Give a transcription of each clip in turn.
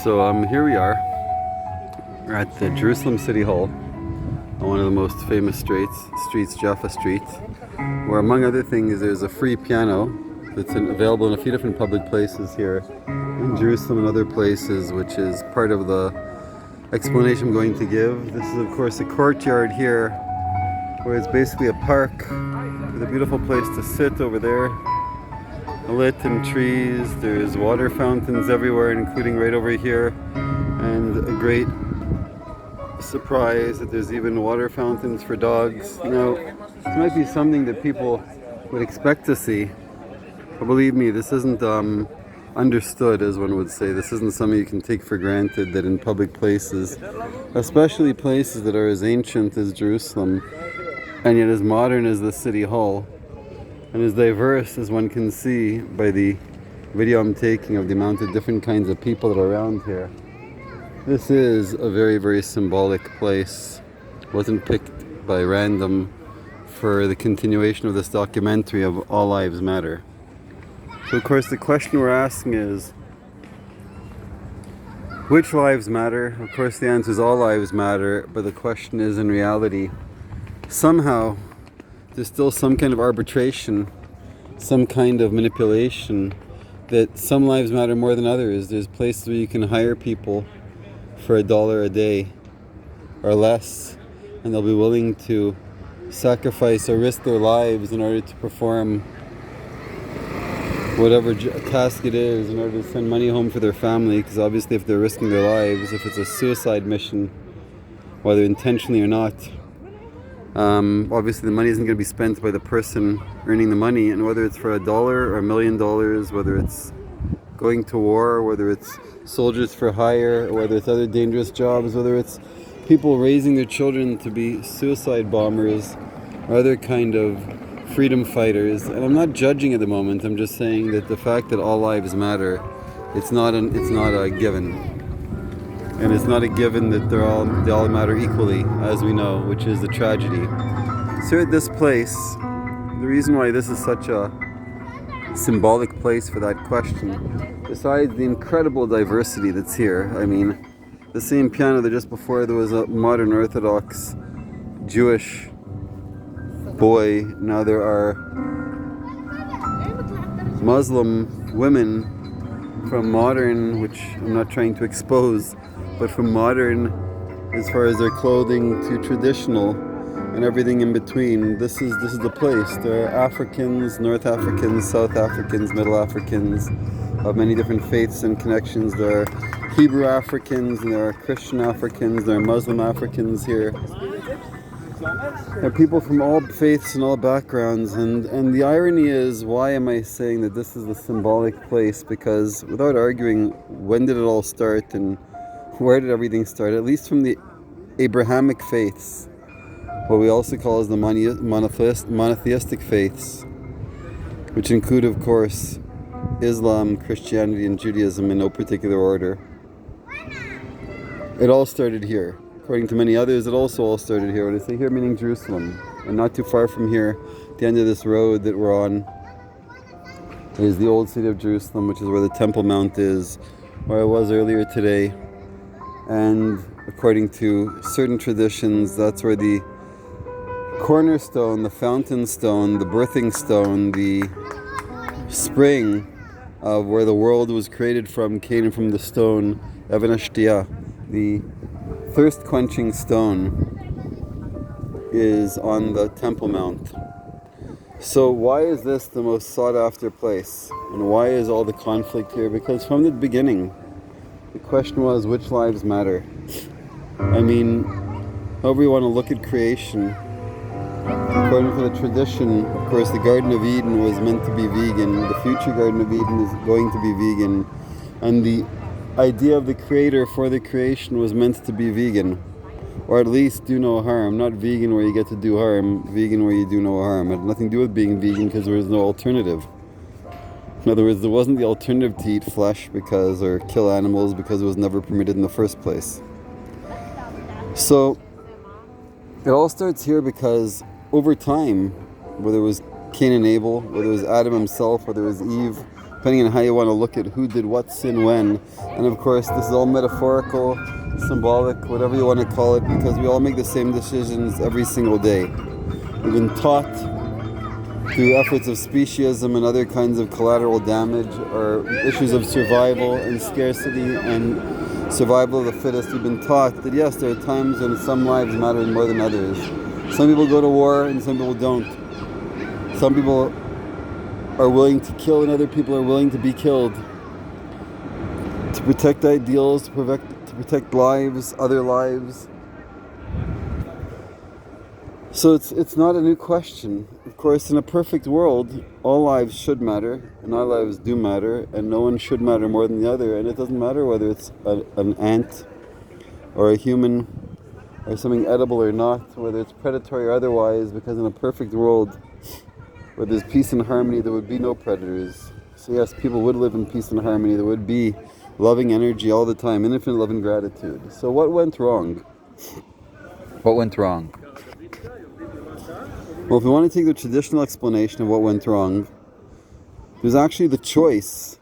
Here we are. We're at the Jerusalem City Hall, on one of the most famous streets, Jaffa Street, where among other things there's a free piano that's available in a few different public places here in Jerusalem and other places, which is part of the explanation I'm going to give. This is of course a courtyard here, where it's basically a park with a beautiful place to sit over there, lit in trees. There's water fountains everywhere, including right over here, and a great surprise that there's even water fountains for dogs. Now, this might be something that people would expect to see, but believe me, this isn't understood, as one would say. This isn't something you can take for granted, that in public places, especially places that are as ancient as Jerusalem and yet as modern as the City Hall, and as diverse as one can see by the video I'm taking of the amount of different kinds of people that are around here. This is a very, very symbolic place. It wasn't picked by random for the continuation of this documentary of All Lives Matter. So of course the question we're asking is, which lives matter? Of course the answer is all lives matter, but the question is, in reality, somehow there's still some kind of arbitration, some kind of manipulation, that some lives matter more than others. There's places where you can hire people for $1 a day or less, and they'll be willing to sacrifice or risk their lives in order to perform whatever task it is, in order to send money home for their family, because obviously if they're risking their lives, if it's a suicide mission, whether intentionally or not, obviously the money isn't going to be spent by the person earning the money, and whether it's for $1 or $1 million, whether it's going to war, whether it's soldiers for hire, or whether it's other dangerous jobs, whether it's people raising their children to be suicide bombers or other kind of freedom fighters. And I'm not judging at the moment, I'm just saying that the fact that all lives matter, it's not a given. And it's not a given that they all matter equally, as we know, which is the tragedy. So at this place, the reason why this is such a symbolic place for that question, besides the incredible diversity that's here, I mean, the same piano that just before there was a modern Orthodox Jewish boy, now there are Muslim women from modern, which I'm not trying to expose, but from modern as far as their clothing to traditional and everything in between. This is the place. There are Africans, North Africans, South Africans, Middle Africans of many different faiths and connections. There are Hebrew Africans, and there are Christian Africans, there are Muslim Africans here. There are people from all faiths and all backgrounds, and the irony is, why am I saying that this is the symbolic place? Because without arguing, when did it all start and where did everything start? At least from the Abrahamic faiths, what we also call as the monotheistic faiths, which include, of course, Islam, Christianity, and Judaism in no particular order. It all started here. According to many others, it also all started here. When I say here, meaning Jerusalem. And not too far from here, at the end of this road that we're on, is the old city of Jerusalem, which is where the Temple Mount is, where I was earlier today. And according to certain traditions, that's where the cornerstone, the fountain stone, the birthing stone, the spring of where the world was created from, came from the stone Even HaShtiyah, the thirst-quenching stone, is on the Temple Mount. So why is this the most sought-after place? And why is all the conflict here? Because from the beginning, the question was, which lives matter? I mean, however you want to look at creation, according to the tradition, of course, the Garden of Eden was meant to be vegan. The future Garden of Eden is going to be vegan. And the idea of the creator for the creation was meant to be vegan. Or at least do no harm. Not vegan where you get to do harm, vegan where you do no harm. It had nothing to do with being vegan because there was no alternative. In other words, there wasn't the alternative to eat flesh or kill animals because it was never permitted in the first place. So it all starts here because over time, whether it was Cain and Abel, whether it was Adam himself, whether it was Eve, depending on how you want to look at who did what sin when. And of course, this is all metaphorical, symbolic, whatever you want to call it, because we all make the same decisions every single day. We've been taught through efforts of speciesism and other kinds of collateral damage, or issues of survival and scarcity and survival of the fittest. We've been taught that yes, there are times when some lives matter more than others. Some people go to war and some people don't. Some people are willing to kill and other people are willing to be killed. To protect ideals, to protect lives, other lives. So it's not a new question. Of course, in a perfect world, all lives should matter, and all lives do matter, and no one should matter more than the other. And it doesn't matter whether it's an ant or a human or something edible or not, whether it's predatory or otherwise, because in a perfect world where there's peace and harmony, there would be no predators. So yes, people would live in peace and harmony. There would be loving energy all the time, infinite love and gratitude. So what went wrong? What went wrong? Well, if we want to take the traditional explanation of what went wrong, there's actually the choice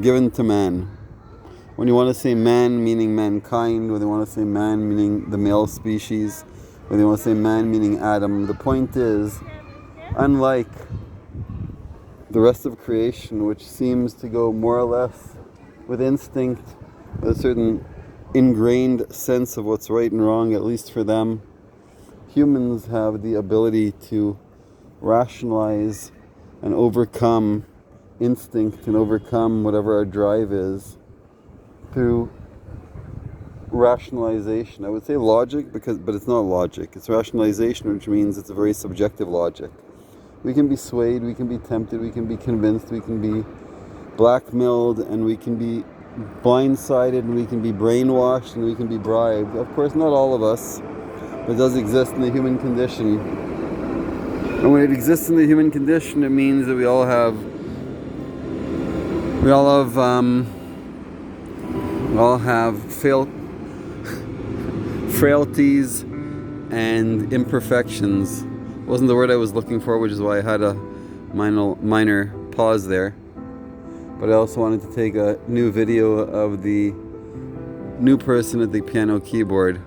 given to man. When you want to say man meaning mankind, whether you want to say man meaning the male species, whether you want to say man meaning Adam, the point is, unlike the rest of creation, which seems to go more or less with instinct, with a certain ingrained sense of what's right and wrong, at least for them, humans have the ability to rationalize and overcome instinct and overcome whatever our drive is through rationalization. I would say logic, but it's not logic. It's rationalization, which means it's a very subjective logic. We can be swayed, we can be tempted, we can be convinced, we can be blackmailed, and we can be blindsided, and we can be brainwashed, and we can be bribed. Of course, not all of us. It does exist in the human condition. And when it exists in the human condition, it means that we all have frailties and imperfections. Wasn't the word I was looking for, which is why I had a minor pause there. But I also wanted to take a new video of the new person at the piano keyboard,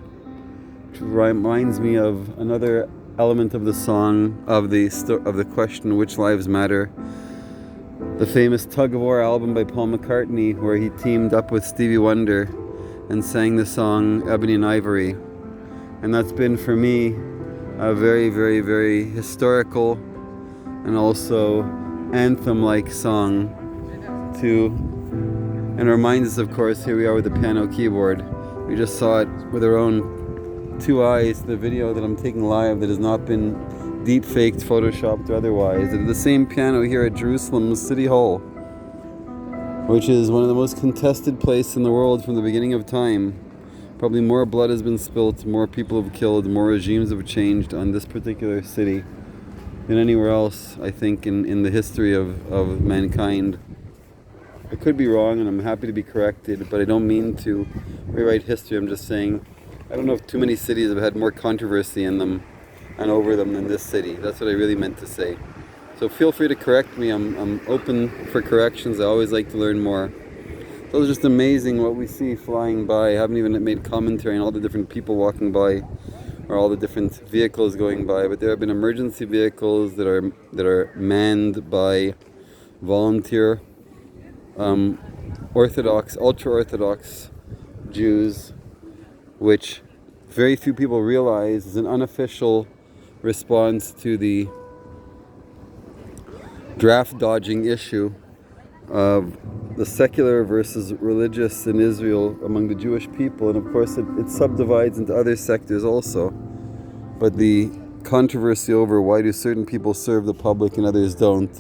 which reminds me of another element of the song, of the question, which lives matter. The famous Tug of War album by Paul McCartney, where he teamed up with Stevie Wonder and sang the song Ebony and Ivory. And that's been for me a very, very, very historical and also anthem-like song and reminds us, of course, here we are with the piano keyboard. We just saw it with our own 2 eyes, the video that I'm taking live that has not been deep faked, photoshopped or otherwise. It's the same piano here at Jerusalem's City Hall, which is one of the most contested places in the world from the beginning of time. Probably more blood has been spilt, more people have killed, more regimes have changed on this particular city than anywhere else, I think, in the history of mankind. I could be wrong, and I'm happy to be corrected, but I don't mean to rewrite history. I'm just saying I don't know if too many cities have had more controversy in them and over them than this city. That's what I really meant to say. So feel free to correct me. I'm open for corrections. I always like to learn more. So it's just amazing what we see flying by. I haven't even made commentary on all the different people walking by or all the different vehicles going by, but there have been emergency vehicles that are manned by volunteer ultra-Orthodox Jews, which very few people realize is an unofficial response to the draft dodging issue of the secular versus religious in Israel among the Jewish people. And of course it subdivides into other sectors also. But the controversy over why do certain people serve the public and others don't.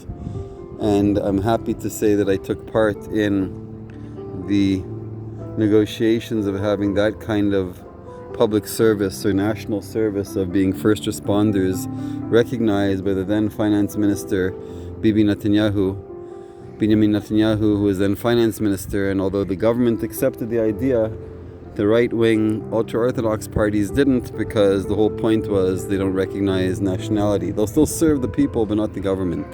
And I'm happy to say that I took part in the negotiations of having that kind of public service or national service of being first responders recognized by the then finance minister Benjamin Netanyahu, who was then finance minister. And although the government accepted the idea, the right-wing ultra-Orthodox parties didn't, because the whole point was they don't recognize nationality. They'll still serve the people but not the government.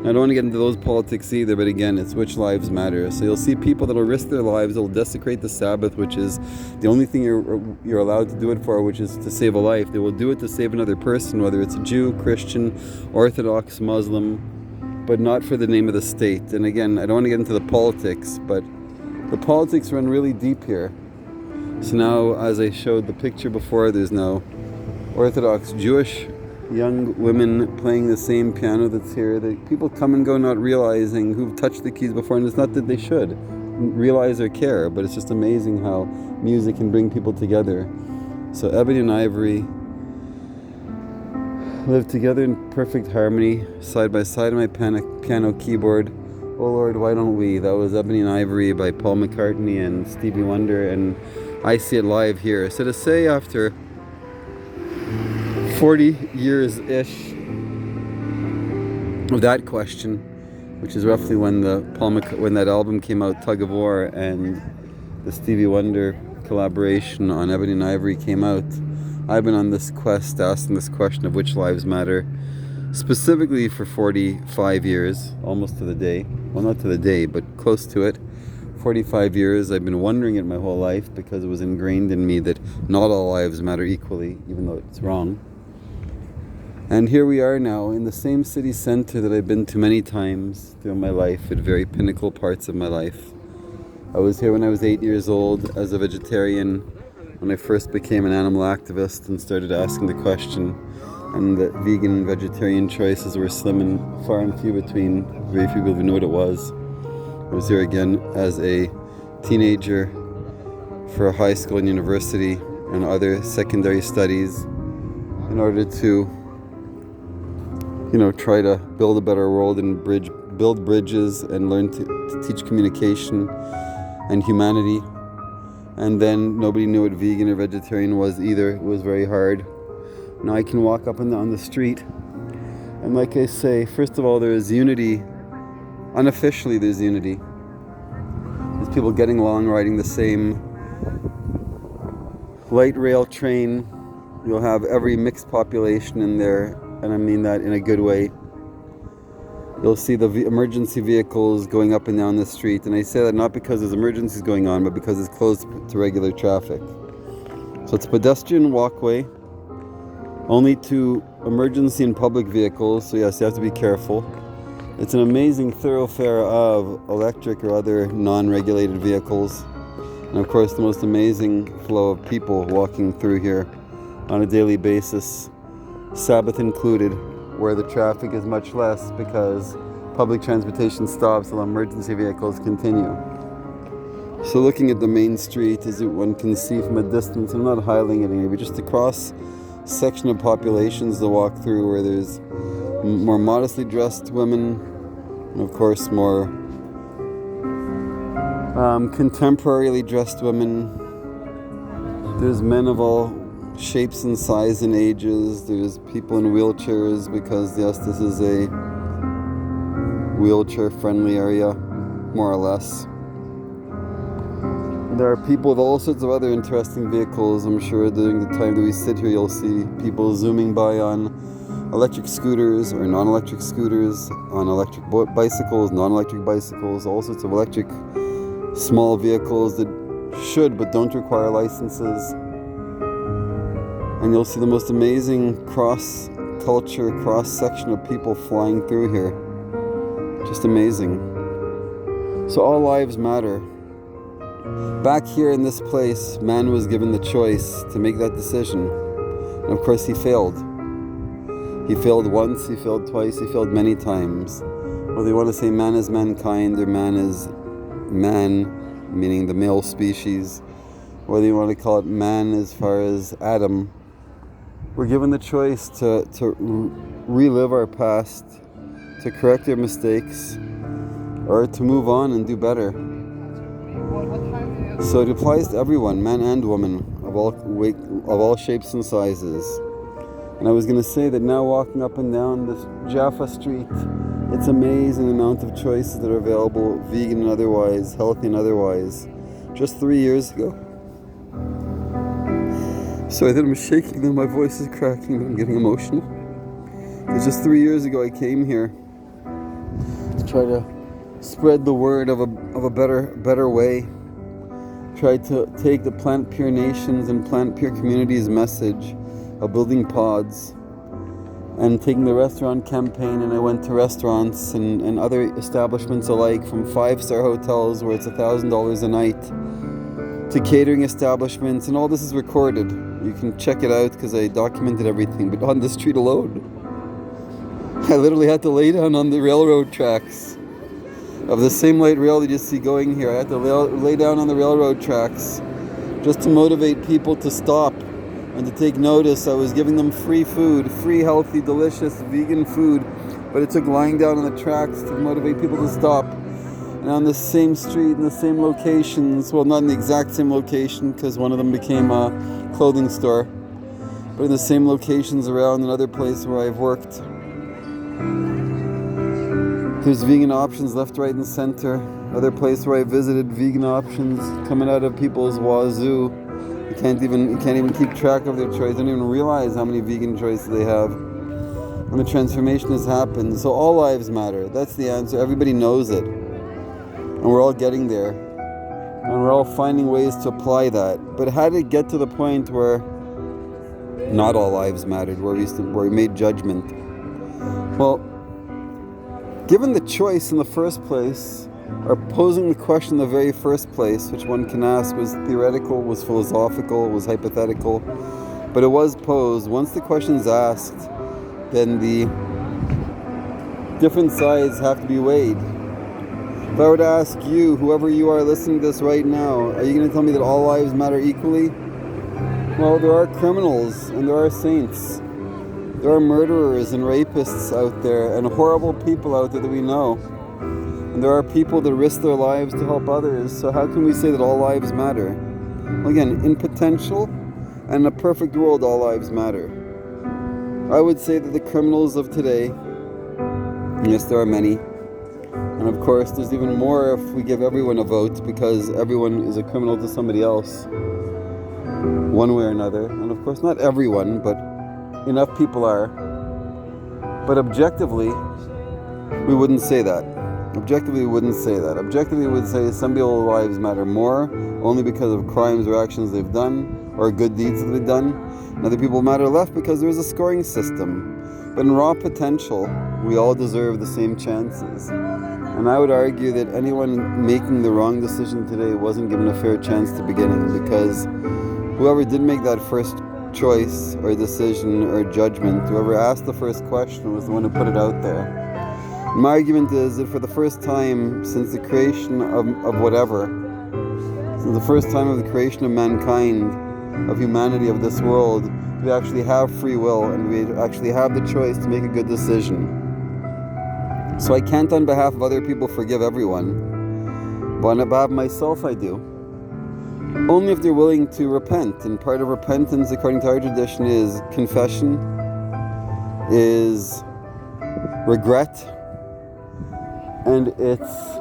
I don't want to get into those politics either, but again, it's which lives matter. So you'll see people that'll risk their lives, they'll desecrate the Sabbath, which is the only thing you're allowed to do it for, which is to save a life. They will do it to save another person, whether it's a Jew, Christian, Orthodox, Muslim, but not for the name of the state. And again, I don't want to get into the politics, but the politics run really deep here. So now, as I showed the picture before, there's now Orthodox Jewish young women playing the same piano that's here. People come and go not realizing who've touched the keys before, and it's not that they should realize or care, but it's just amazing how music can bring people together. So Ebony and Ivory live together in perfect harmony, side by side on my piano keyboard. Oh Lord, why don't we? That was Ebony and Ivory by Paul McCartney and Stevie Wonder, and I see it live here. So to say after 40 years-ish of that question, which is roughly when when that album came out, Tug of War, and the Stevie Wonder collaboration on Ebony and Ivory came out, I've been on this quest asking this question of which lives matter, specifically for 45 years, almost to the day. Well, not to the day, but close to it. 45 years. I've been wondering it my whole life because it was ingrained in me that not all lives matter equally, even though it's wrong. And here we are now in the same city center that I've been to many times through my life, at very pinnacle parts of my life. I was here when I was 8 years old as a vegetarian, when I first became an animal activist and started asking the question, and the vegan and vegetarian choices were slim and far and few between. Very few people knew what it was. I was here again as a teenager for high school and university and other secondary studies in order to try to build a better world and build bridges and learn to teach communication and humanity. And then nobody knew what vegan or vegetarian was either. It was very hard. Now I can walk up and down the street, and like I say, first of all, there is unity. Unofficially, there's unity. There's people getting along, riding the same light rail train. You'll have every mixed population in there, and I mean that in a good way. You'll see the emergency vehicles going up and down the street, and I say that not because there's emergencies going on, but because it's closed to regular traffic. So it's a pedestrian walkway, only to emergency and public vehicles, so yes, you have to be careful. It's an amazing thoroughfare of electric or other non-regulated vehicles, and of course the most amazing flow of people walking through here on a daily basis, Sabbath included, where the traffic is much less because public transportation stops while emergency vehicles continue. So looking at the main street, as one can see from a distance, I'm not highlighting it, but just a cross section of populations to walk through, where there's more modestly dressed women, and of course more contemporarily dressed women. There's men of all shapes and size and ages. There's people in wheelchairs because yes, this is a wheelchair friendly area, more or less. There are people with all sorts of other interesting vehicles. I'm sure during the time that we sit here, you'll see people zooming by on electric scooters or non-electric scooters, on electric bicycles, non-electric bicycles, all sorts of electric small vehicles that should but don't require licenses. And you'll see the most amazing cross-culture, cross-section of people flying through here. Just amazing. So all lives matter. Back here in this place, man was given the choice to make that decision. And of course he failed. He failed once, he failed twice, he failed many times. Whether you want to say man is mankind or man is man, meaning the male species, whether you want to call it man as far as Adam, we're given the choice to relive our past, to correct our mistakes, or to move on and do better. So it applies to everyone, man and woman, of all shapes and sizes. And I was going to say that now walking up and down this Jaffa Street, it's amazing the amount of choices that are available, vegan and otherwise, healthy and otherwise. Just 3 years ago. Sorry that I'm shaking, that my voice is cracking, but I'm getting emotional. Because just 3 years ago I came here try to spread the word of a better way. Try to take the Plant Pure Nations and Plant Pure Communities message of building pods and taking the restaurant campaign, and I went to restaurants and other establishments alike, from 5-star hotels where it's $1,000 a night to catering establishments, and all this is recorded. You can check it out because I documented everything. But on the street alone, I literally had to lay down on the railroad tracks of the same light rail that you see going here. I had to lay down on the railroad tracks just to motivate people to stop and to take notice. I was giving them free food, free, healthy, delicious, vegan food, but it took lying down on the tracks to motivate people to stop. And on the same street, in the same locations, well, not in the exact same location because one of them became a clothing store, but in the same locations around another place where I've worked, there's vegan options left, right, and center. Other place where I visited, vegan options coming out of people's wazoo. You can't even keep track of their choice. They don't even realize how many vegan choices they have. And the transformation has happened. So all lives matter. That's the answer. Everybody knows it. And we're all getting there. And we're all finding ways to apply that. But how did it get to the point where not all lives mattered, where we made judgment? Well, given the choice in the first place, or posing the question in the very first place, which one can ask, was theoretical, was philosophical, was hypothetical, but it was posed. Once the question's asked, then the different sides have to be weighed. If I were to ask you, whoever you are listening to this right now, are you going to tell me that all lives matter equally? Well, there are criminals and there are saints. There are murderers and rapists out there and horrible people out there that we know. And there are people that risk their lives to help others. So how can we say that all lives matter? Well, again, in potential and in a perfect world, all lives matter. I would say that the criminals of today, yes, there are many. And of course, there's even more if we give everyone a vote, because everyone is a criminal to somebody else, one way or another. And of course, not everyone, but enough people are. But objectively, we wouldn't say that. Objectively, we wouldn't say that. Objectively, we would say some people's lives matter more only because of crimes or actions they've done or good deeds that they've done. And other people matter less because there's a scoring system. But in raw potential, we all deserve the same chances. And I would argue that anyone making the wrong decision today wasn't given a fair chance to beginning, because whoever did make that first choice or decision or judgment, whoever asked the first question, was the one who put it out there. My argument is that for the first time since the creation of whatever, since the first time of the creation of mankind, of humanity, of this world, we actually have free will and we actually have the choice to make a good decision. So I can't on behalf of other people forgive everyone, but on behalf of myself I do. Only if they're willing to repent. And part of repentance, according to our tradition, is confession, is regret, and it's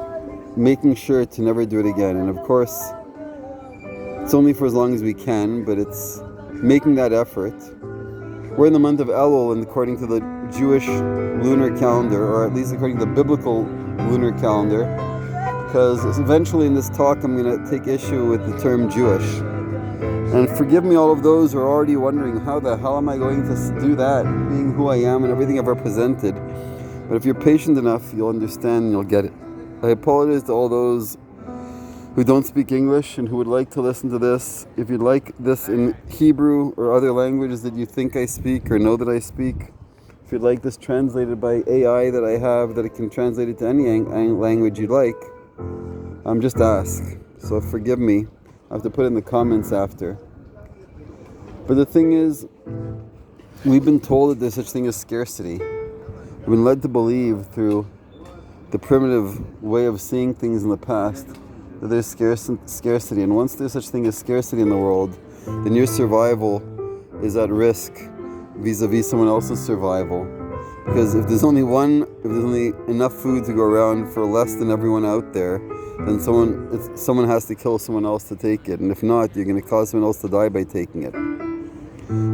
making sure to never do it again. And of course, it's only for as long as we can, but it's making that effort. We're in the month of Elul, and according to the Jewish lunar calendar, or at least according to the biblical lunar calendar, because eventually in this talk I'm going to take issue with the term Jewish. And forgive me all of those who are already wondering, how the hell am I going to do that, being who I am and everything I've represented? But if you're patient enough, you'll understand and you'll get it. I apologize to all those who don't speak English and who would like to listen to this. If you'd like this in Hebrew or other languages that you think I speak or know that I speak, if you'd like this translated by AI that I have, that it can translate it to any language you'd like, just ask. So forgive me. I have to put it in the comments after. But the thing is, we've been told that there's such thing as scarcity. We've been led to believe through the primitive way of seeing things in the past that there's scarcity. And once there's such thing as scarcity in the world, then your survival is at risk vis-a-vis someone else's survival. Because if there's only enough food to go around for less than everyone out there, then someone has to kill someone else to take it. And if not, you're going to cause someone else to die by taking it.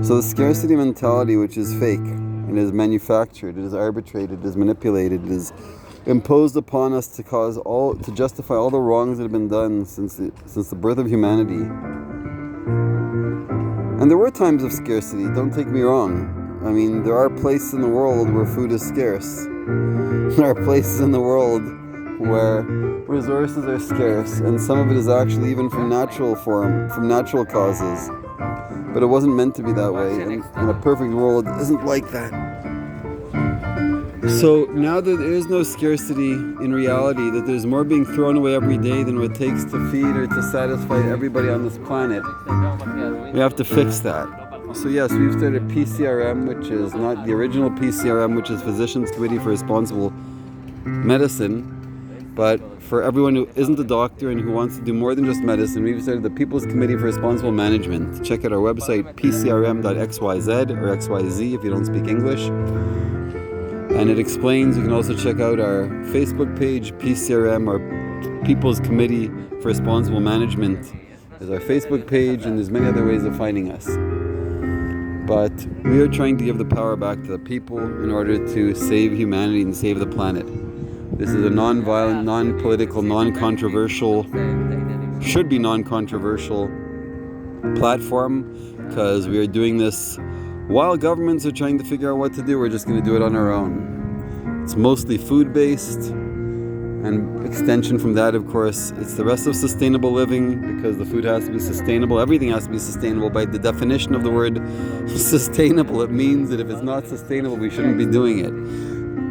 So the scarcity mentality, which is fake, and is manufactured, it is arbitrated, it is manipulated, it is imposed upon us to justify all the wrongs that have been done since the birth of humanity. And there were times of scarcity, don't take me wrong. I mean, there are places in the world where food is scarce. There are places in the world where resources are scarce, and some of it is actually even from natural causes. But it wasn't meant to be that way, and a perfect world isn't like that. So now that there is no scarcity in reality, that there's more being thrown away every day than what it takes to feed or to satisfy everybody on this planet, we have to fix that. So yes, we've started PCRM, which is not the original PCRM, which is Physicians Committee for Responsible Medicine, but for everyone who isn't a doctor and who wants to do more than just medicine, we've started the People's Committee for Responsible Management. Check out our website, pcrm.xyz or XYZ if you don't speak English. And it explains, you can also check out our Facebook page, PCRM, or People's Committee for Responsible Management. There's our Facebook page, and there's many other ways of finding us. But we are trying to give the power back to the people in order to save humanity and save the planet. This is a non-violent, non-political, non-controversial, should be non-controversial platform, because we are doing this while governments are trying to figure out what to do. We're just going to do it on our own. It's mostly food-based, and extension from that, of course, it's the rest of sustainable living, because the food has to be sustainable. Everything has to be sustainable. By the definition of the word sustainable, it means that if it's not sustainable, we shouldn't be doing it.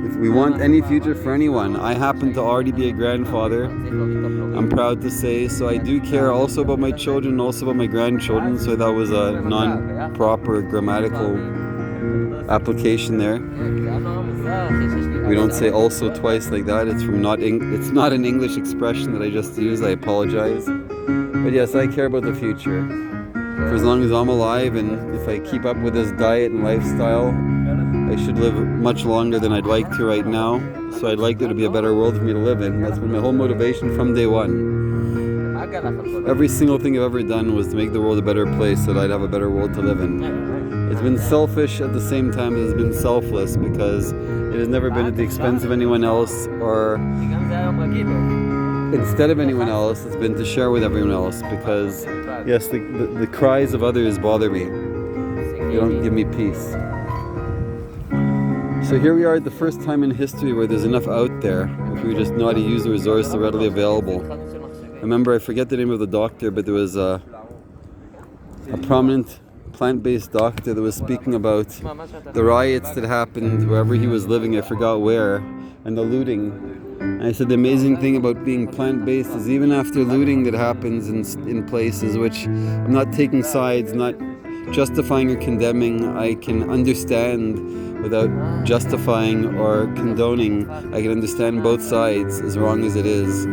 If we want any future for anyone, I happen to already be a grandfather, I'm proud to say, so I do care also about my children, also about my grandchildren, so that was a non-proper grammatical application there. We don't say also twice like that. It's not an English expression that I just used. I apologize. But yes, I care about the future. For as long as I'm alive, and if I keep up with this diet and lifestyle, I should live much longer than I'd like to right now. So I'd like there to be a better world for me to live in. That's been my whole motivation from day one. Every single thing I've ever done was to make the world a better place so that I'd have a better world to live in. It's been selfish at the same time as it's been selfless, because it has never been at the expense of anyone else or instead of anyone else. It's been to share with everyone else, because yes, the cries of others bother me. They don't give me peace. So here we are at the first time in history where there's enough out there if we just know how to use the resource that's readily available. Remember, I forget the name of the doctor, but there was a prominent plant-based doctor that was speaking about the riots that happened wherever he was living, I forgot where, and the looting. And I said the amazing thing about being plant-based is even after looting that happens in places, which I'm not taking sides, not justifying or condemning, I can understand without justifying or condoning. I can understand both sides, as wrong as it is.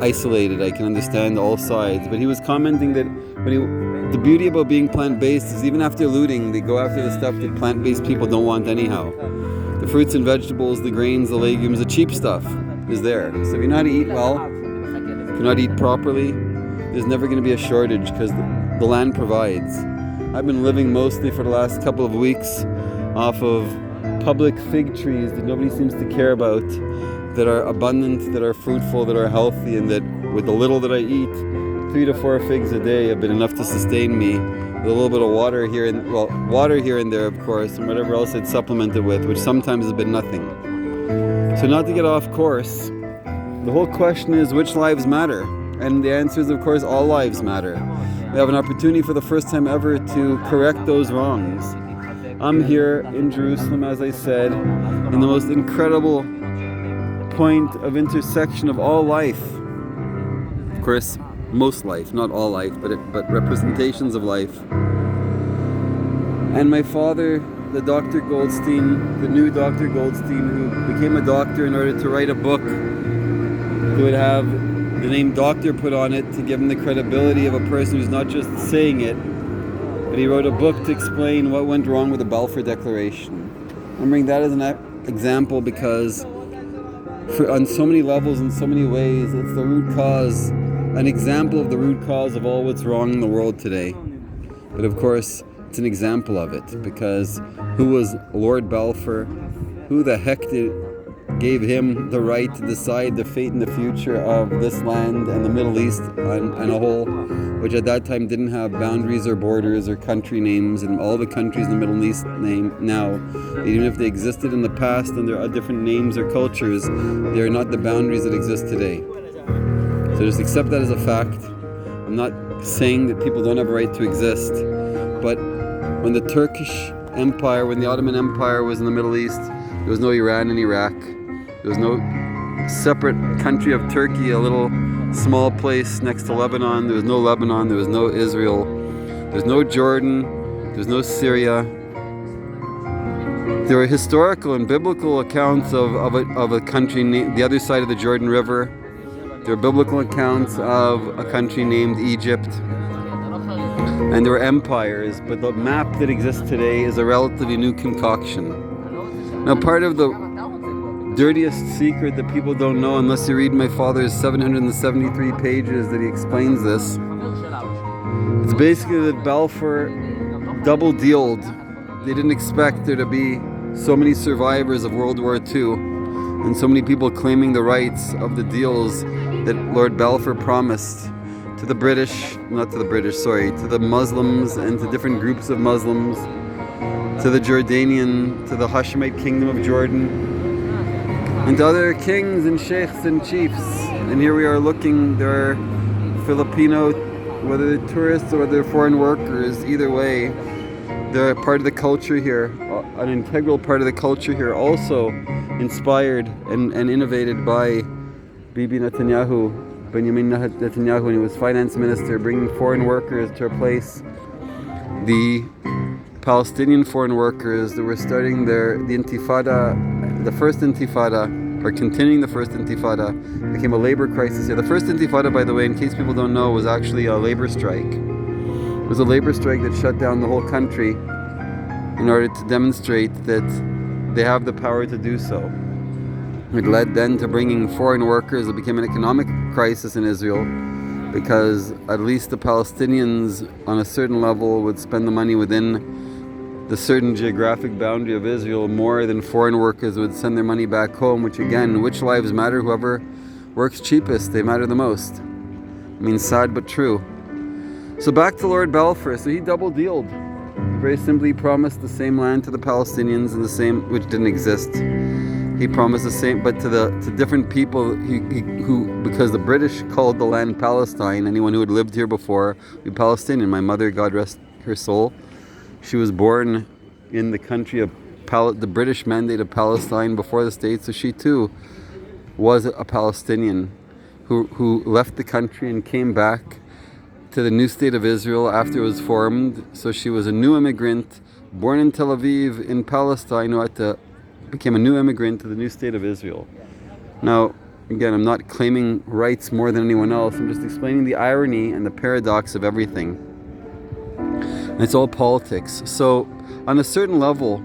Isolated, I can understand all sides. But he was commenting that the beauty about being plant-based is even after looting, they go after the stuff that plant-based people don't want anyhow. The fruits and vegetables, the grains, the legumes, the cheap stuff is there. So if you know how to eat well, if you know how to eat properly, there's never going to be a shortage, because the land provides. I've been living mostly for the last couple of weeks off of public fig trees that nobody seems to care about, that are abundant, that are fruitful, that are healthy, and that with the little that I eat, 3 to 4 figs a day have been enough to sustain me, with a little bit of water here and there, of course, and whatever else I'd supplement it with, which sometimes has been nothing. So not to get off course, the whole question is which lives matter? And the answer is, of course, all lives matter. We have an opportunity for the first time ever to correct those wrongs. I'm here in Jerusalem, as I said, in the most incredible point of intersection of all life. Of course, most life, not all life, but representations of life. And my father, the Dr. Goldstein, the new Dr. Goldstein, who became a doctor in order to write a book that would have the name doctor put on it to give him the credibility of a person who's not just saying it, but he wrote a book to explain what went wrong with the Balfour Declaration. I'm bringing that as an example because on so many levels, in so many ways, it's the root cause, an example of the root cause of all what's wrong in the world today. But of course, it's an example of it, because who was Lord Balfour? Who the heck gave him the right to decide the fate and the future of this land and the Middle East on a whole, which at that time didn't have boundaries or borders or country names, and all the countries in the Middle East name now, even if they existed in the past and there are different names or cultures, they are not the boundaries that exist today. So just accept that as a fact. I'm not saying that people don't have a right to exist, but when the Turkish Empire, when the Ottoman Empire was in the Middle East, there was no Iran and Iraq. There was no separate country of Turkey, a little small place next to Lebanon. There was no Lebanon, there was no Israel. There's no Jordan, there's no Syria. There are historical and biblical accounts of a country named the other side of the Jordan River. There are biblical accounts of a country named Egypt. And there were empires, but the map that exists today is a relatively new concoction. Now, part of the dirtiest secret that people don't know, unless you read my father's 773 pages that he explains this, it's basically that Balfour double-dealed. They didn't expect there to be so many survivors of World War II and so many people claiming the rights of the deals that Lord Balfour promised to the British, to the Muslims and to different groups of Muslims, to the Jordanian, to the Hashemite kingdom of Jordan, and to other kings and sheikhs and chiefs. And here we are looking, there are Filipino, whether they're tourists or whether they're foreign workers, either way, they're part of the culture here, an integral part of the culture here, also inspired and innovated by Benjamin Netanyahu, when he was finance minister, bringing foreign workers to replace the Palestinian foreign workers that were starting the intifada, the first intifada, or continuing the first intifada, became a labor crisis here. The first intifada, by the way, in case people don't know, was actually a labor strike. It was a labor strike that shut down the whole country in order to demonstrate that they have the power to do so. It led then to bringing foreign workers. It became an economic crisis in Israel because at least the Palestinians on a certain level would spend the money within the certain geographic boundary of Israel more than foreign workers would send their money back home, which again, which lives matter? Whoever works cheapest, they matter the most. I mean, sad but true. So back to Lord Balfour. So he double-dealed. Very simply promised the same land to the Palestinians and the same, which didn't exist. He promised the same, but to different people who, because the British called the land Palestine, anyone who had lived here before, be Palestinian. My mother, God rest her soul, she was born in the country of the British Mandate of Palestine before the States, so she too was a Palestinian who left the country and came back to the new state of Israel after it was formed. So she was a new immigrant, born in Tel Aviv in Palestine, who became a new immigrant to the new state of Israel. Now, again, I'm not claiming rights more than anyone else. I'm just explaining the irony and the paradox of everything. And it's all politics. So, on a certain level,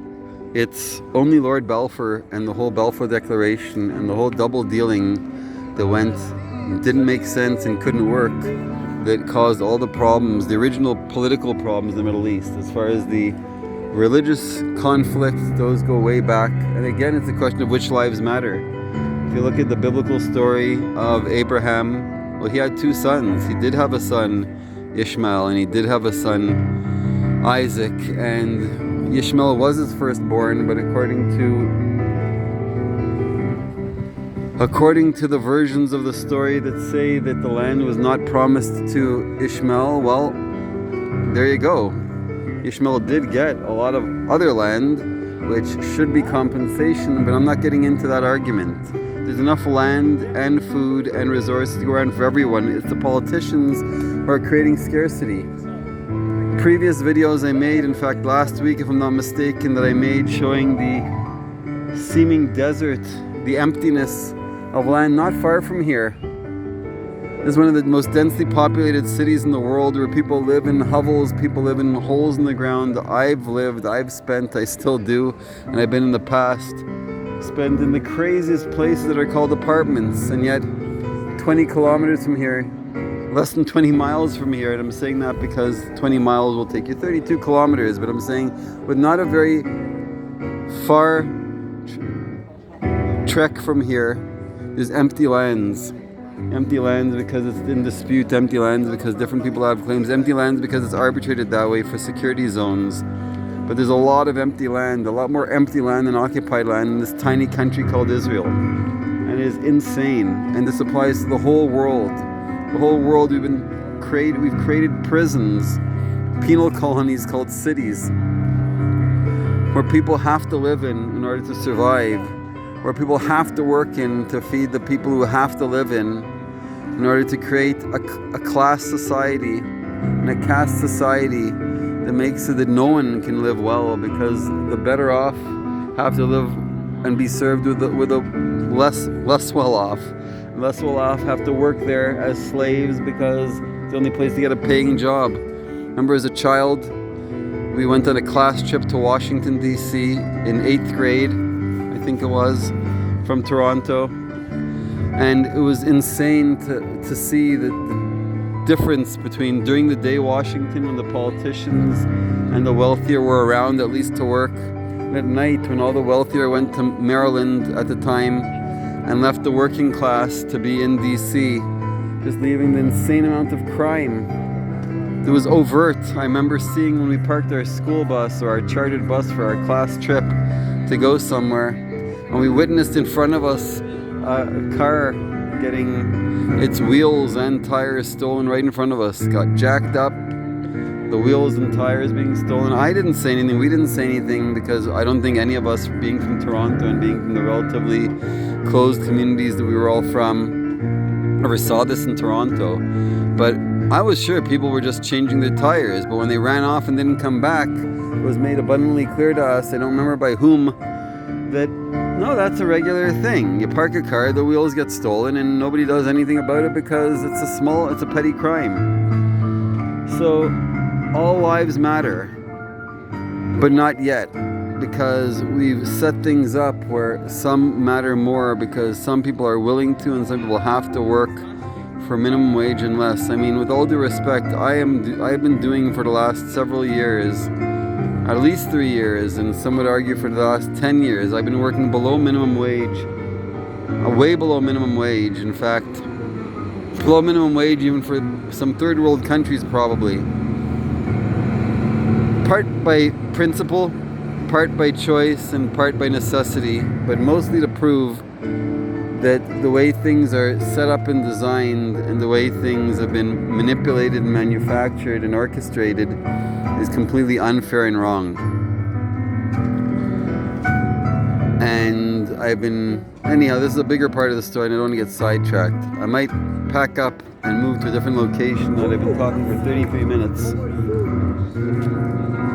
it's only Lord Balfour and the whole Balfour Declaration and the whole double dealing that didn't make sense and couldn't work, that caused all the problems, the original political problems in the Middle East. As far as the religious conflicts, those go way back. And again, it's a question of which lives matter. If you look at the biblical story of Abraham, well, he had two sons. He did have a son, Ishmael, and he did have a son, Isaac. And Ishmael was his firstborn, but according to the versions of the story that say that the land was not promised to Ishmael, well, there you go. Ishmael did get a lot of other land, which should be compensation, but I'm not getting into that argument. There's enough land and food and resources to go around for everyone. It's the politicians who are creating scarcity. Previous videos I made, in fact last week if I'm not mistaken, that I made showing the seeming desert, the emptiness of land not far from here. This is one of the most densely populated cities in the world, where people live in hovels, people live in holes in the ground. I've lived, I've spent, I still do, and I've been in the past, spent in the craziest places that are called apartments, and yet 20 kilometers from here, less than 20 miles from here, and I'm saying that because 20 miles will take you 32 kilometers, but I'm saying with not a very far trek from here, there's empty lands. Empty lands because it's in dispute, empty lands because different people have claims, empty lands because it's arbitrated that way for security zones. But there's a lot of empty land, a lot more empty land than occupied land in this tiny country called Israel. And it is insane. And this applies to the whole world. The whole world we've created prisons, penal colonies called cities, where people have to live in order to survive, where people have to work in to feed the people who have to live in order to create a class society and a caste society that makes it that no one can live well, because the better off have to live and be served with the less well off. Less well off have to work there as slaves because it's the only place to get a paying job. Remember, as a child, we went on a class trip to Washington, D.C. in 8th grade, I think it was, from Toronto. And it was insane to see the difference between during the day Washington, when the politicians and the wealthier were around, at least to work, and at night when all the wealthier went to Maryland at the time and left the working class to be in D.C., just leaving the insane amount of crime. It was overt. I remember seeing when we parked our school bus or our chartered bus for our class trip to go somewhere, and we witnessed in front of us a car getting its wheels and tires stolen right in front of us. Got jacked up, the wheels and tires being stolen. I didn't say anything, we didn't say anything, because I don't think any of us, being from Toronto and being from the relatively closed communities that we were all from, ever saw this in Toronto. But I was sure people were just changing their tires, but when they ran off and didn't come back, it was made abundantly clear to us, I don't remember by whom, that no, that's a regular thing. You park a car, the wheels get stolen, and nobody does anything about it because it's a petty crime. So all lives matter, but not yet, because we've set things up where some matter more because some people are willing to and some people have to work for minimum wage and less. I mean, with all due respect, I've been doing for the last several years, at least 3 years, and some would argue for the last 10 years, I've been working below minimum wage, way below minimum wage, in fact, below minimum wage even for some third world countries probably. Part by principle, part by choice, and part by necessity, but mostly to prove that the way things are set up and designed and the way things have been manipulated and manufactured and orchestrated is completely unfair and wrong. And anyhow, this is a bigger part of the story and I don't want to get sidetracked. I might pack up and move to a different location that I've been talking for 33 minutes.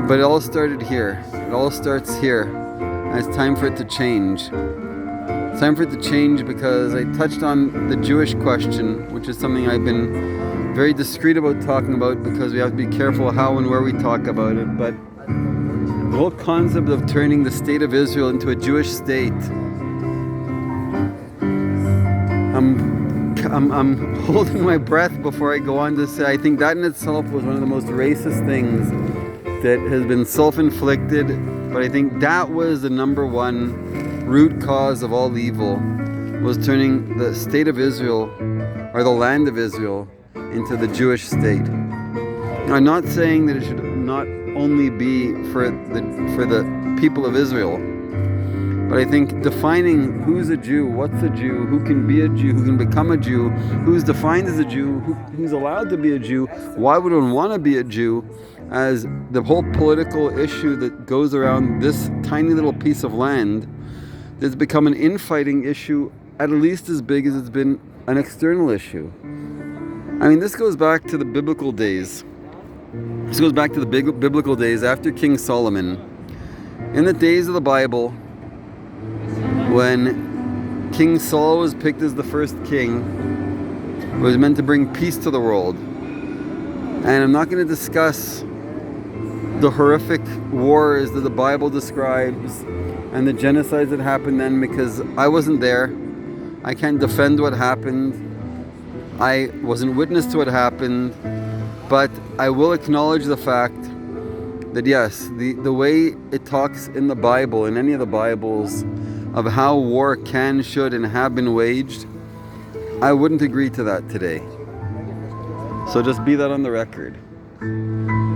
But it all started here. It all starts here. And it's time for it to change. It's time for it to change because I touched on the Jewish question, which is something I've been very discreet about talking about because we have to be careful how and where we talk about it. But the whole concept of turning the state of Israel into a Jewish state, I'm holding my breath before I go on to say I think that in itself was one of the most racist things that has been self-inflicted, but I think that was the number one root cause of all evil, was turning the state of Israel, or the land of Israel, into the Jewish state. Now, I'm not saying that it should not only be for the people of Israel, but I think defining who's a Jew, what's a Jew, who can be a Jew, who can become a Jew, who's defined as a Jew, who's allowed to be a Jew, why would one want to be a Jew, as the whole political issue that goes around this tiny little piece of land that's become an infighting issue at least as big as it's been an external issue. I mean, this goes back to the biblical days. This goes back to the biblical days after King Solomon. In the days of the Bible, when King Saul was picked as the first king, it was meant to bring peace to the world. And I'm not going to discuss the horrific wars that the Bible describes and the genocides that happened then, because I wasn't there. I can't defend what happened. I wasn't witness to what happened. But I will acknowledge the fact that yes, the way it talks in the Bible, in any of the Bibles, of how war can, should, and have been waged, I wouldn't agree to that today. So just be that on the record.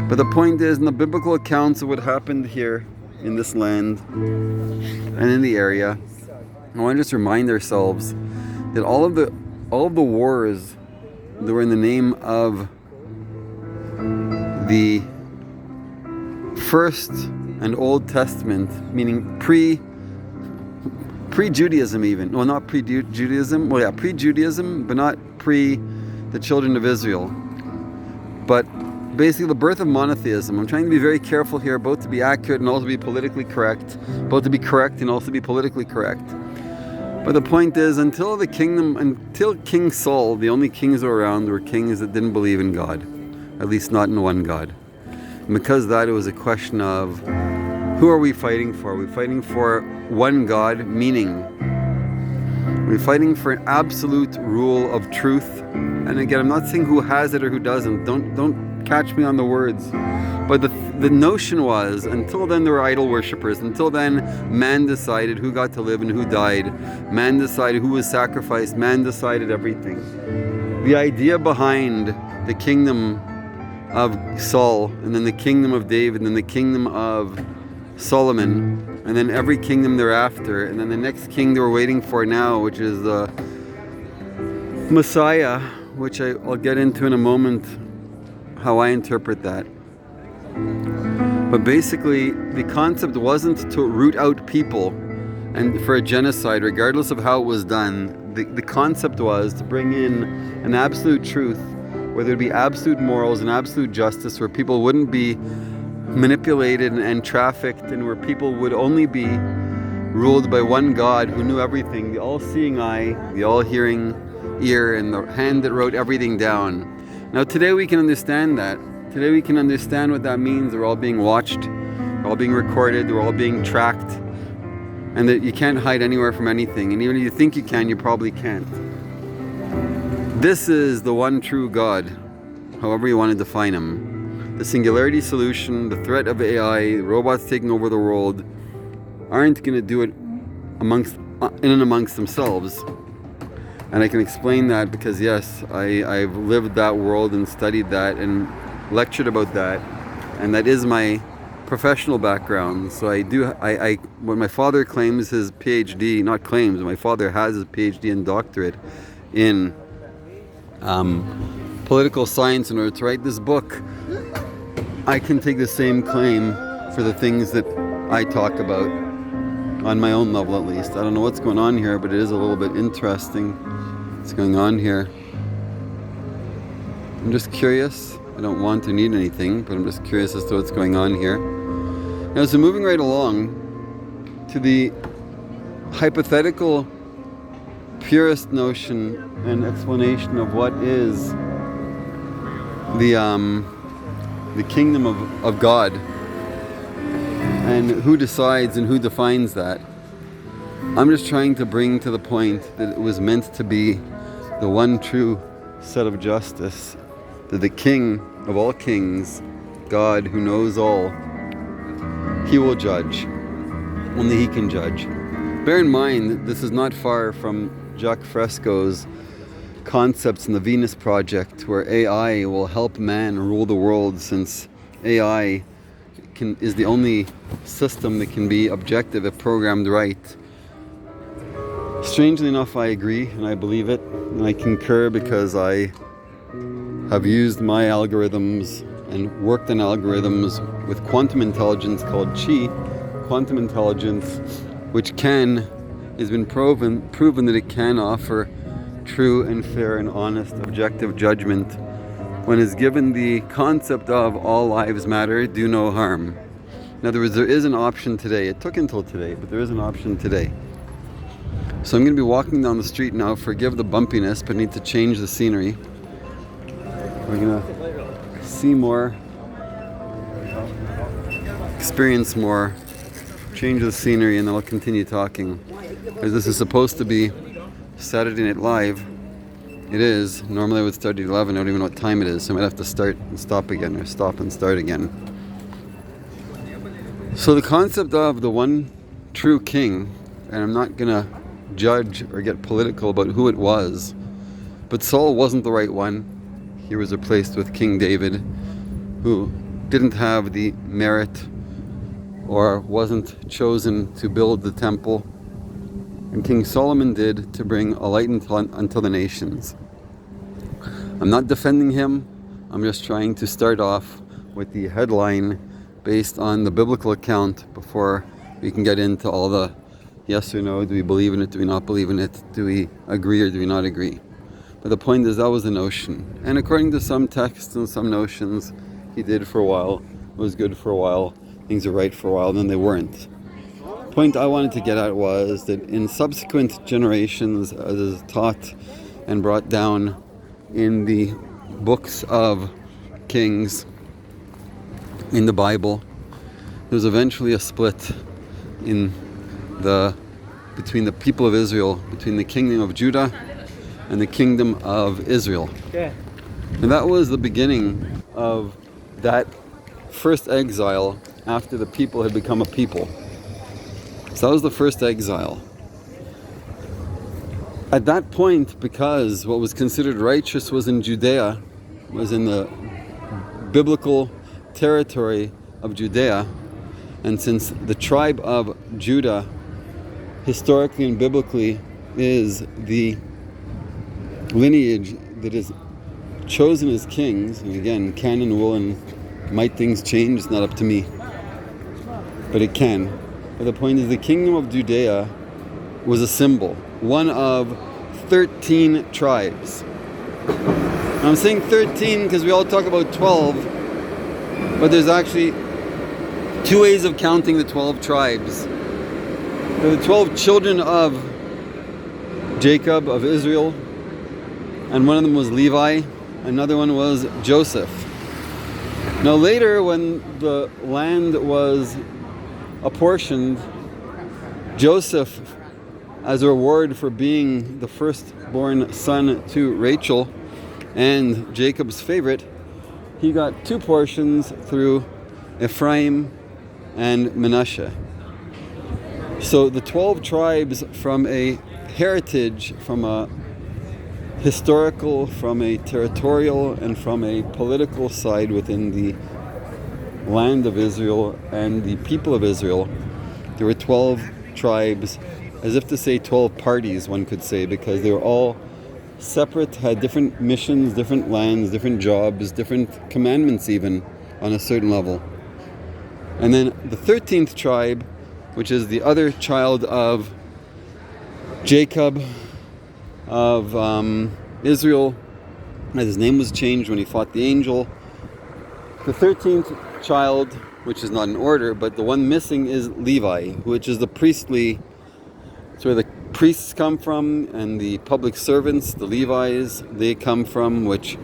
But the point is, in the biblical accounts of what happened here in this land and in the area, I want to just remind ourselves that all of the wars that were in the name of the First and Old Testament, meaning pre-Judaism even. No, not pre-Judaism. Well, yeah, pre-Judaism, but not pre the children of Israel. But basically the birth of monotheism. I'm trying to be very careful here, both to be accurate and also be politically correct. Both to be correct and also be politically correct. But the point is, until King Saul, the only kings around were kings that didn't believe in God. At least not in one God. And because of that, it was a question of, who are we fighting for? Are we fighting for one God, meaning we're fighting for an absolute rule of truth. And again, I'm not saying who has it or who doesn't. Don't catch me on the words. But the notion was, until then there were idol worshippers. Until then, man decided who got to live and who died. Man decided who was sacrificed. Man decided everything. The idea behind the kingdom of Saul, and then the kingdom of David, and then the kingdom of Solomon, and then every kingdom thereafter, and then the next king that we're waiting for now, which is the Messiah, which I'll get into in a moment, how I interpret that. But basically, the concept wasn't to root out people and for a genocide, regardless of how it was done. The concept was to bring in an absolute truth, where there'd be absolute morals and absolute justice, where people wouldn't be manipulated and trafficked, and where people would only be ruled by one God who knew everything, the all-seeing eye, the all-hearing ear, and the hand that wrote everything down. Now today we can understand that. Today we can understand what that means. We're all being watched, we're all being recorded, we're all being tracked, and that you can't hide anywhere from anything. And even if you think you can, you probably can't. This is the one true God, however you want to define him. The singularity solution, the threat of AI, robots taking over the world, aren't going to do it in and amongst themselves. And I can explain that because, yes, I've lived that world and studied that and lectured about that. And that is my professional background. So when my father claims his PhD, not claims, my father has his PhD and doctorate in political science in order to write this book, I can take the same claim for the things that I talk about, on my own level at least. I don't know what's going on here, but it is a little bit interesting what's going on here. I'm just curious. I don't want to need anything, but I'm just curious as to what's going on here. Now, so moving right along to the hypothetical purest notion and explanation of what is the kingdom of God, and who decides and who defines that. I'm just trying to bring to the point that it was meant to be the one true set of justice, that the King of all kings, God who knows all, he will judge. Only he can judge. Bear in mind that this is not far from Jacques Fresco's concepts in the Venus Project, where AI will help man rule the world, since AI is the only system that can be objective if programmed right. Strangely enough, I agree and I believe it, and I concur, because I have used my algorithms and worked on algorithms with quantum intelligence called Chi, quantum intelligence, which has been proven that it can offer true and fair and honest objective judgment when is given the concept of all lives matter, do no harm. In other words, there is an option today. It took until today, but there is an option today. So I'm going to be walking down the street now. Forgive the bumpiness, but I need to change the scenery. We're going to see more, experience more, change the scenery, and then I'll continue talking. Because this is supposed to be Saturday Night Live. It is. Normally I would start at 11. I don't even know what time it is, so I might have to start and stop again, or stop and start again. So the concept of the one true king and I'm not gonna judge or get political about who it was, but Saul wasn't the right one. He was replaced with King David, who didn't have the merit or wasn't chosen to build the temple, and King Solomon did, to bring a light unto the nations. I'm not defending him. I'm just trying to start off with the headline based on the biblical account before we can get into all the yes or no. Do we believe in it? Do we not believe in it? Do we agree or do we not agree? But the point is, that was the notion. And according to some texts and some notions, he did for a while. It was good for a while. Things were right for a while, and then they weren't. The point I wanted to get at was that in subsequent generations, as is taught and brought down in the books of Kings in the Bible, there was eventually a split between the people of Israel, between the kingdom of Judah and the kingdom of Israel. Yeah. And that was the beginning of that first exile after the people had become a people. So that was the first exile. At that point, because what was considered righteous was in Judea, was in the biblical territory of Judea, and since the tribe of Judah historically and biblically is the lineage that is chosen as kings, and again, can and will and might things change, it's not up to me, but it can. But the point is, the kingdom of Judea was a symbol, one of 13 tribes. I'm saying 13 because we all talk about 12, but there's actually two ways of counting the 12 tribes. They're the 12 children of Jacob, of Israel, and one of them was Levi, another one was Joseph. Now later, when the land was apportioned, Joseph, as a reward for being the firstborn son to Rachel and Jacob's favorite, he got two portions through Ephraim and Manasseh. So the 12 tribes, from a heritage, from a historical, from a territorial, and from a political side within the land of Israel and the people of Israel, there were 12 tribes, as if to say 12 parties, one could say, because they were all separate, had different missions, different lands, different jobs, different commandments even on a certain level. And then the 13th tribe, which is the other child of Jacob, of Israel, as his name was changed when he fought the angel. The 13th child, which is not in order, but the one missing, is Levi, which is the priestly, it's where the priests come from, and the public servants, the Levites, they come from, which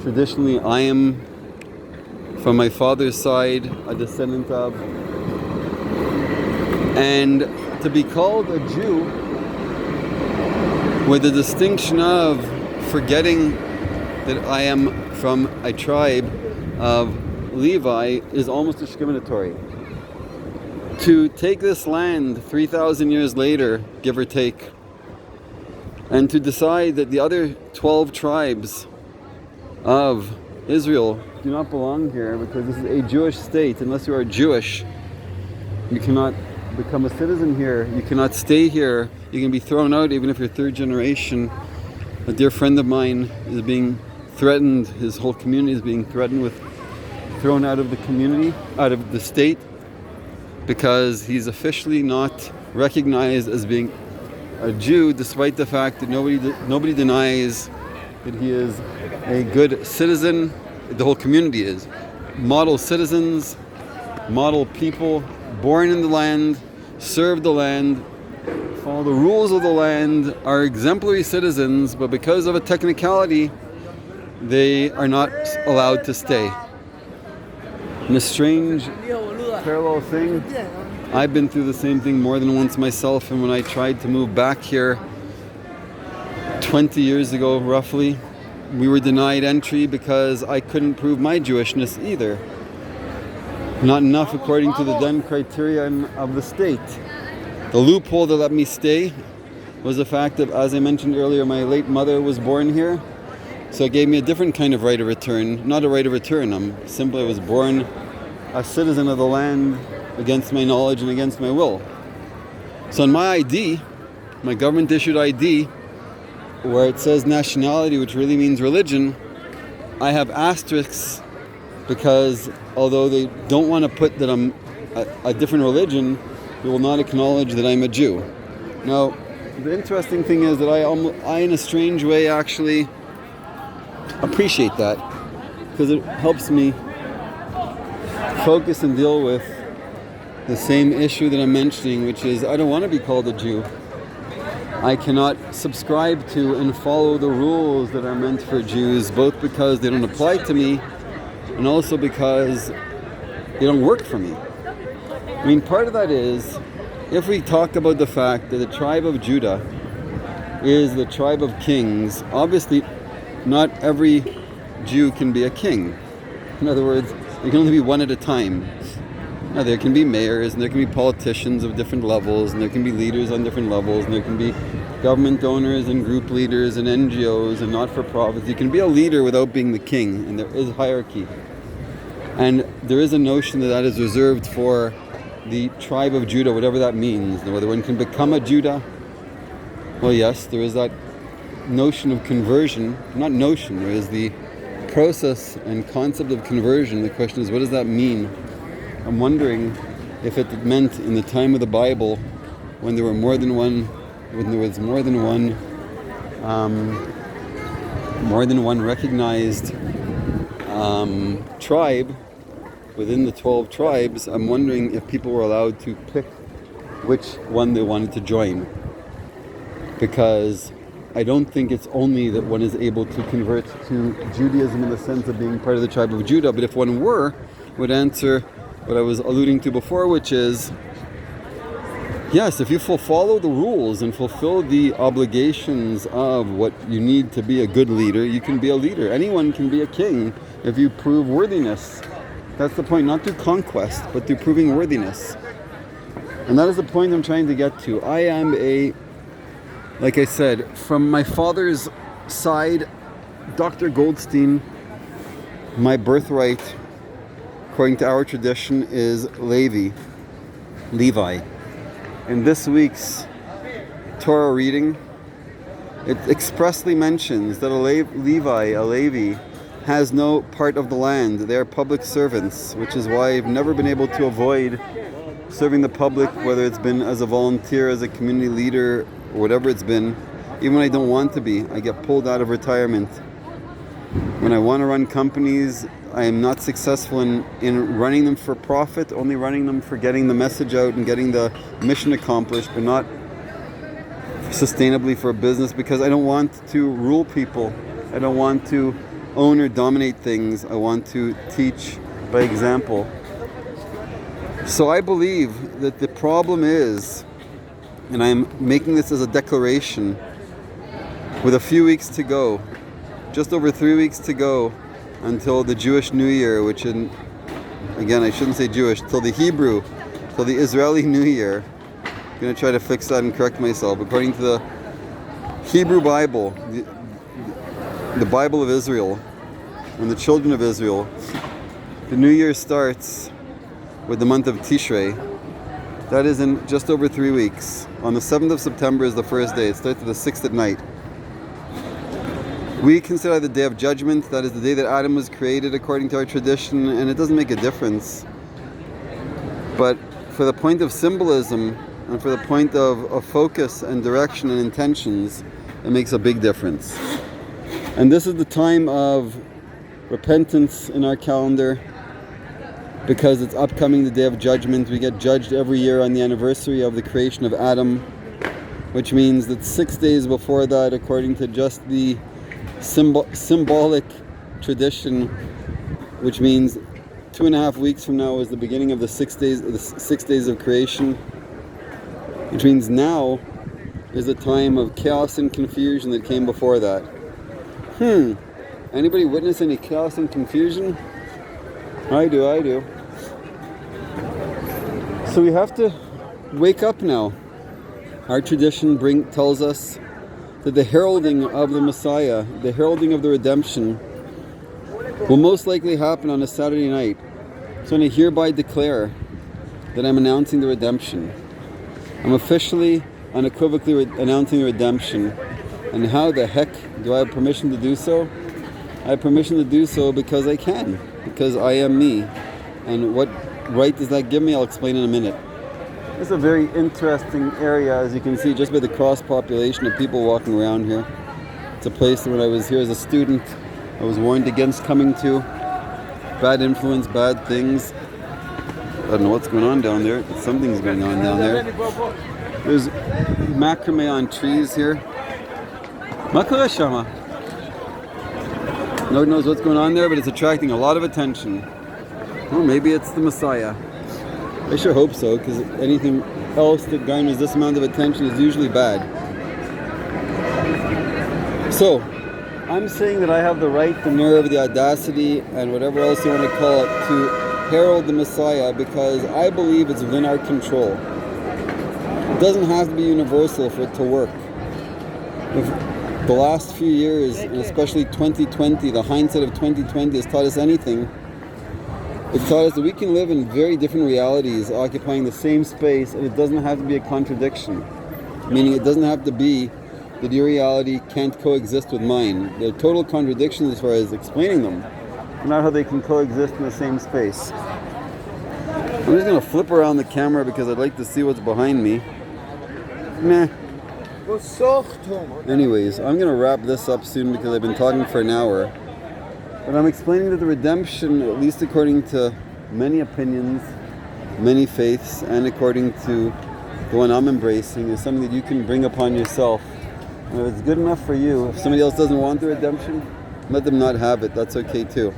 traditionally I am, from my father's side, a descendant of. And to be called a Jew, with the distinction of forgetting that I am from a tribe of Levi, is almost discriminatory. To take this land 3,000 years later, give or take, and to decide that the other 12 tribes of Israel do not belong here because this is a Jewish state. Unless you are Jewish, you cannot become a citizen here. You cannot stay here. You can be thrown out even if you're third generation. A dear friend of mine is being threatened. His whole community is being threatened with thrown out of the community, out of the state, because he's officially not recognized as being a Jew, despite the fact that nobody denies that he is a good citizen. The whole community is model citizens, model people, born in the land, serve the land, follow the rules of the land, are exemplary citizens, but because of a technicality, they are not allowed to stay. And a strange parallel thing, I've been through the same thing more than once myself, and when I tried to move back here 20 years ago roughly, we were denied entry because I couldn't prove my Jewishness either. Not enough according to the then criterion of the state. The loophole that let me stay was the fact that, as I mentioned earlier, my late mother was born here. So it gave me a different kind of right of return. Not a right of return, I was born a citizen of the land against my knowledge and against my will. So on my ID, my government issued ID, where it says nationality, which really means religion, I have asterisks because although they don't want to put that I'm a different religion, they will not acknowledge that I'm a Jew. Now, the interesting thing is that I in a strange way actually appreciate that, because it helps me focus and deal with the same issue that I'm mentioning, which is I don't want to be called a Jew. I cannot subscribe to and follow the rules that are meant for Jews, both because they don't apply to me and also because they don't work for me. I mean, part of that is, if we talk about the fact that the tribe of Judah is the tribe of kings, obviously not every Jew can be a king. In other words, there can only be one at a time. Now, there can be mayors, and there can be politicians of different levels, and there can be leaders on different levels, and there can be government donors and group leaders and NGOs and not-for-profits. You can be a leader without being the king, and there is hierarchy. And there is a notion that that is reserved for the tribe of Judah, whatever that means. Whether one can become a Judah, well, yes, there is that notion of conversion. Not notion, there is the process and concept of conversion. The question is, what does that mean? I'm wondering if it meant in the time of the Bible, when there was more than one recognized tribe within the 12 tribes. I'm wondering if people were allowed to pick which one they wanted to join, because I don't think it's only that one is able to convert to Judaism in the sense of being part of the tribe of Judah, but if one would answer what I was alluding to before, which is, yes, if you follow the rules and fulfill the obligations of what you need to be a good leader, you can be a leader. Anyone can be a king if you prove worthiness. That's the point, not through conquest, but through proving worthiness. And that is the point I'm trying to get to. I am like I said, from my father's side, Dr. Goldstein, my birthright, according to our tradition, is Levi. In this week's Torah reading, it expressly mentions that a Levi, has no part of the land. They are public servants, which is why I've never been able to avoid serving the public, whether it's been as a volunteer, as a community leader, or whatever it's been. Even when I don't want to be, I get pulled out of retirement. When I want to run companies, I am not successful in running them for profit, only running them for getting the message out and getting the mission accomplished, but not sustainably for a business, because I don't want to rule people. I don't want to own or dominate things. I want to teach by example. So I believe that the problem is, and I'm making this as a declaration, with a few weeks to go, just over 3 weeks to go until the Jewish New Year, which again, I shouldn't say Jewish, till the Israeli New Year. I'm going to try to fix that and correct myself. According to the Hebrew Bible, the Bible of Israel and the children of Israel, the New Year starts with the month of Tishrei. That is in just over 3 weeks. On the 7th of September is the first day. It starts at the 6th at night. We consider the Day of Judgment. That is the day that Adam was created according to our tradition, and it doesn't make a difference. But for the point of symbolism and for the point of focus and direction and intentions, it makes a big difference. And this is the time of repentance in our calendar, because it's upcoming the Day of Judgment. We get judged every year on the anniversary of the creation of Adam, which means that 6 days before that, according to just the symbolic tradition, which means 2.5 weeks from now is the beginning of the 6 days of creation, which means now is the time of chaos and confusion that came before that. Anybody witness any chaos and confusion? I do. So we have to wake up now. Our tradition tells us that the heralding of the Messiah, the heralding of the redemption, will most likely happen on a Saturday night. So I hereby declare that I'm announcing the redemption. I'm officially, unequivocally announcing the redemption. And how the heck do I have permission to do so? I have permission to do so because I can, because I am me. And what right does that give me? I'll explain in a minute. It's a very interesting area, as you can see, just by the cross-population of people walking around here. It's a place that when I was here as a student, I was warned against coming to. Bad influence, bad things. I don't know what's going on down there, but something's going on down there. There's macrame on trees here. Makara Shama. No one knows what's going on there, but it's attracting a lot of attention. Well, maybe it's the Messiah. I sure hope so, because anything else that garners this amount of attention is usually bad. So, I'm saying that I have the right, the nerve, the audacity, and whatever else you want to call it, to herald the Messiah because I believe it's within our control. It doesn't have to be universal for it to work. If the last few years, and especially 2020, the hindsight of 2020 has taught us anything, it's taught us that we can live in very different realities occupying the same space, and it doesn't have to be a contradiction. Meaning it doesn't have to be that your reality can't coexist with mine. They're total contradictions as far as explaining them, but not how they can coexist in the same space. I'm just going to flip around the camera because I'd like to see what's behind me. Nah. Anyways, I'm going to wrap this up soon because I've been talking for an hour. But I'm explaining that the redemption, at least according to many opinions, many faiths, and according to the one I'm embracing, is something that you can bring upon yourself. And if it's good enough for you, if somebody else doesn't want the redemption, let them not have it. That's okay too.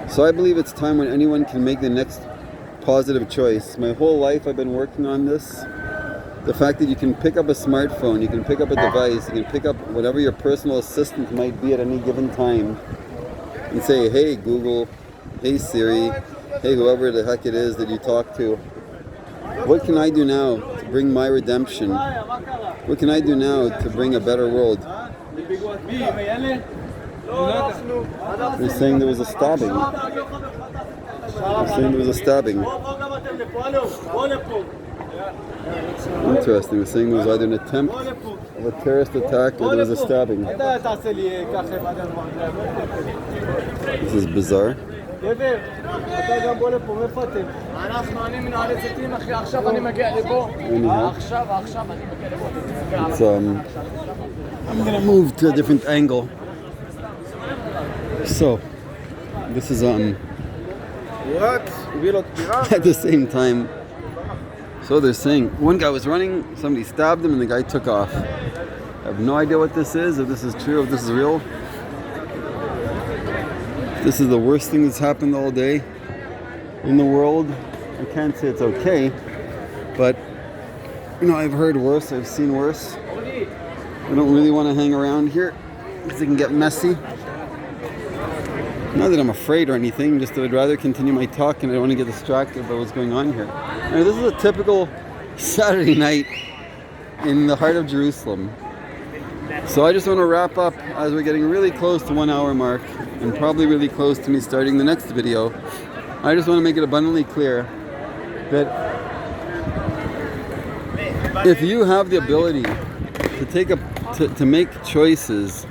So I believe it's time when anyone can make the next positive choice. My whole life I've been working on this. The fact that you can pick up a smartphone, you can pick up a device, you can pick up whatever your personal assistant might be at any given time and say, hey Google, hey Siri, hey whoever the heck it is that you talk to, what can I do now to bring my redemption? What can I do now to bring a better world? They're saying there was a stabbing. They're saying there was a stabbing. Interesting. They're saying there was either an attempt of a terrorist attack or there was a stabbing. This is bizarre. I'm gonna move to a different angle. So, this is at the same time. So they're saying one guy was running, somebody stabbed him, and the guy took off. I have no idea what this is, if this is true, if this is real. This is the worst thing that's happened all day in the world. I can't say it's okay, but you know, I've heard worse, I've seen worse. I don't really want to hang around here because it can get messy. Not that I'm afraid or anything, just that I'd rather continue my talk and I don't want to get distracted by what's going on here. Now, this is a typical Saturday night in the heart of Jerusalem. So I just want to wrap up as we're getting really close to 1 hour mark and probably really close to me starting the next video. I just want to make it abundantly clear that if you have the ability to make choices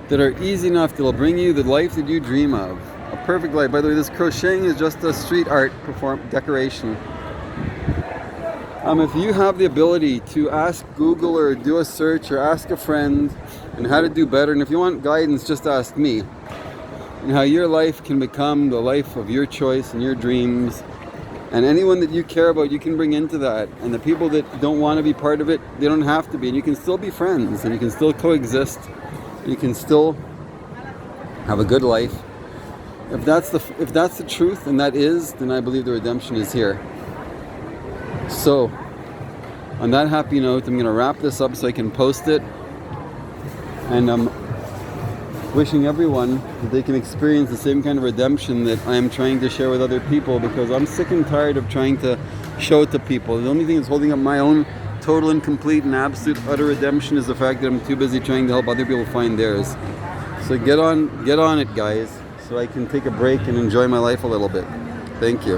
that are easy enough that'll bring you the life that you dream of, a perfect life. By the way, this crocheting is just a street art decoration. If you have the ability to ask Google or do a search or ask a friend and how to do better, and if you want guidance, just ask me, and how your life can become the life of your choice and your dreams, and anyone that you care about you can bring into that, and the people that don't want to be part of it, they don't have to be, and you can still be friends and you can still coexist. You can still have a good life. If that's the truth, and that is, then I believe the redemption is here. So, on that happy note, I'm going to wrap this up so I can post it. And I'm wishing everyone that they can experience the same kind of redemption that I am trying to share with other people, because I'm sick and tired of trying to show it to people. The only thing that's holding up my own total and complete and absolute utter redemption is the fact that I'm too busy trying to help other people find theirs. So get on it, guys, so I can take a break and enjoy my life a little bit. Thank you.